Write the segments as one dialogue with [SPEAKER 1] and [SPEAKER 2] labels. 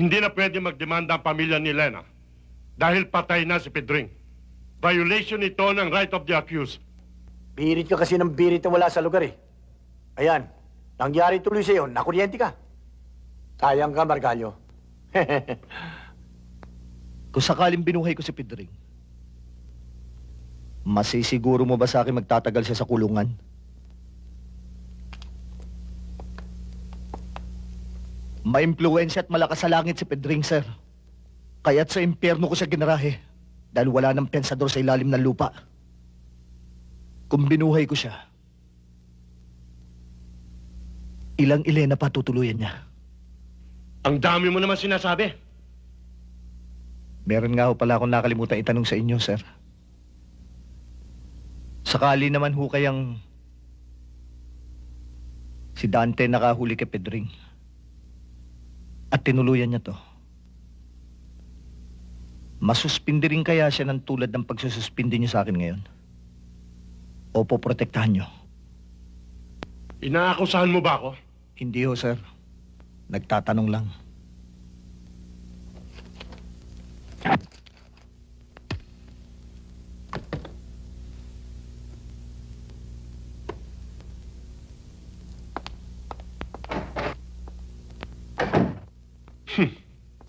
[SPEAKER 1] Hindi na pwede magdemanda ang pamilya ni Lena dahil patay na si Pedring. Violation ito ng right of the accused.
[SPEAKER 2] Birit ka kasi ng birit na wala sa lugar eh. Ayan, nangyari tuloy sa'yo, nakuryente ka. Sayang ka, Margalyo.
[SPEAKER 3] Kung sakaling binuhay ko si Pedring, masisiguro mo ba sa akin magtatagal siya sa kulungan? Maimpluwensya at malakas sa langit si Pedring, sir. Kaya't sa impyerno ko siya ginarahe dahil wala ng pensador sa ilalim ng lupa. Kung binuhay ko siya, ilang Elena pa tutuluyan niya?
[SPEAKER 1] Ang dami mo naman sinasabi.
[SPEAKER 3] Meron nga ho pala akong nakalimutan itanong sa inyo, sir. Sakali naman ho kayang si Dante nakahuli kay Pedring at tinuluyan niya to, masuspindi rin kaya siya ng tulad ng pagsususpindi niyo sa akin ngayon? O poprotektahan niyo?
[SPEAKER 1] Inaakusahan mo ba ako?
[SPEAKER 3] Hindi ho, sir. Nagtatanong lang.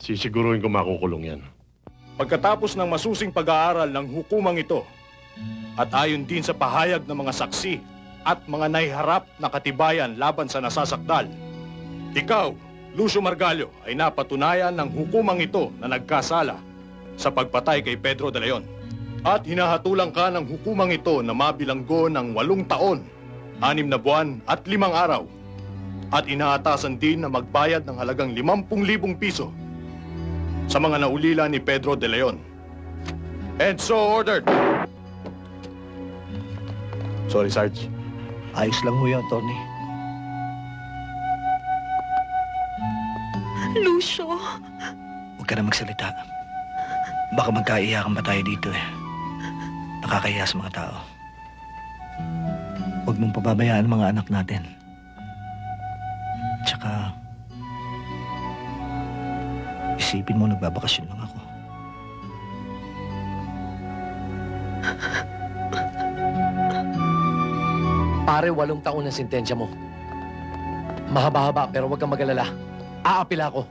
[SPEAKER 1] Sisiguruhin ko makukulong yan.
[SPEAKER 4] Pagkatapos ng masusing pag-aaral ng hukumang ito, at ayon din sa pahayag ng mga saksi at mga nahiharap na katibayan laban sa nasasakdal, ikaw, Lucio Margalyo, ay napatunayan ng hukumang ito na nagkasala sa pagpatay kay Pedro de Leon. At hinahatulang ka ng hukumang ito na mabilanggo ng 8 taon, 6 na buwan at 5 araw. At inaatasan din na magbayad ng halagang 50,000 piso sa mga naulila ni Pedro de Leon. And so ordered. Sorry, Sarge.
[SPEAKER 3] Ayos lang ho yun, Tony.
[SPEAKER 5] Lucio!
[SPEAKER 3] Huwag ka na magsalita. Baka magkaiyakan pa tayo dito eh. Nakakahiya sa mga tao. Huwag mong pababayaan ang mga anak natin. Tsaka, isipin mo nagbabakasyon lang ako.
[SPEAKER 6] Pare, 8 taon ang sentensya mo. Mahaba-haba, pero huwag kang mag-alala. Aapila ako.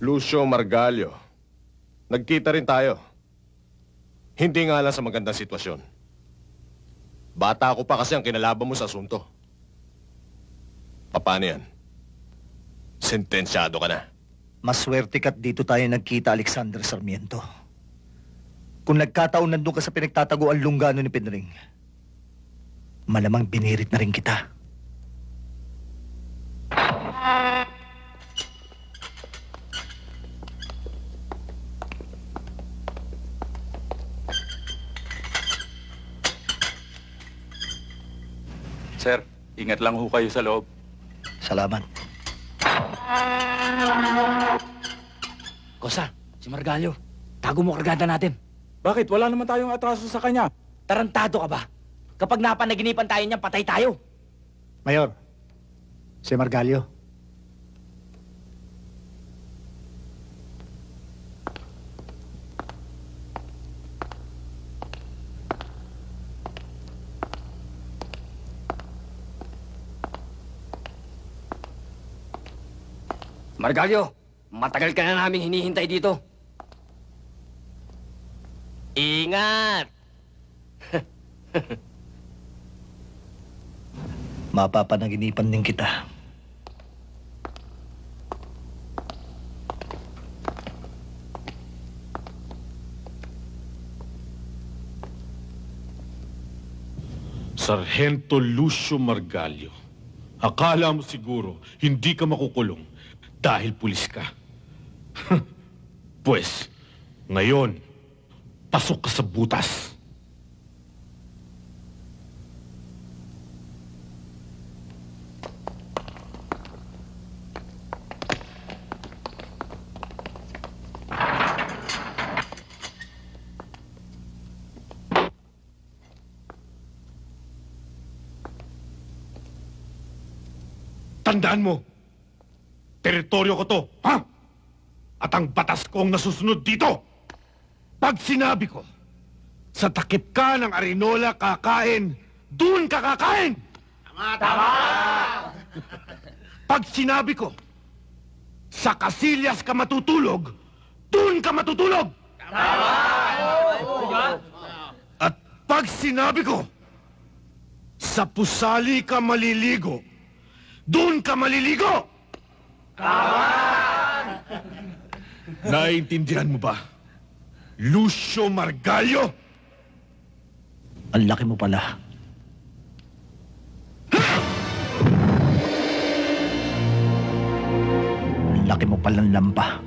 [SPEAKER 4] Lucio Margalyo, nagkita rin tayo. Hindi nga lang sa magandang sitwasyon. Bata ako pa kasi ang kinalaban mo sa asunto. Paano yan? Sentensyado ka na.
[SPEAKER 3] Maswerte ka't dito tayo nagkita, Alexander Sarmiento. Kung nagkataon nandun ka sa pinagtataguan lunggano ni Pedring, malamang binirit na rin kita.
[SPEAKER 7] Sir, ingat lang ho kayo sa loob.
[SPEAKER 3] Salamat.
[SPEAKER 6] Kosa, si Margalyo. Tago mo kargada natin.
[SPEAKER 7] Bakit? Wala naman tayong atraso sa kanya.
[SPEAKER 6] Tarantado ka ba? Kapag napanaginipan tayo niyan, patay tayo.
[SPEAKER 2] Mayor, si Margalyo.
[SPEAKER 6] Margalyo, matagal ka na naming hinihintay dito. Ingat!
[SPEAKER 3] Mapapanaginipan din kita.
[SPEAKER 1] Sargento Lucio Margalyo, akala mo siguro hindi ka makukulong dahil pulis ka. Pues, ngayon, pasok ka sa butas. Tandaan mo, teritoryo ko to, ha? At ang batas ko ang nasusunod dito. Pag sinabi ko, sa takip ka ng Arinola kakain, doon ka kakain! Tama! Pag sinabi ko, sa Casillas ka matutulog, doon ka matutulog! Tama! At pag sinabi ko, sa Pusali ka maliligo, doon ka maliligo! Tama! Naiintindihan mo ba? Lucio Margallo?
[SPEAKER 3] Ang laki mo pala. Ang laki mo palang lampa.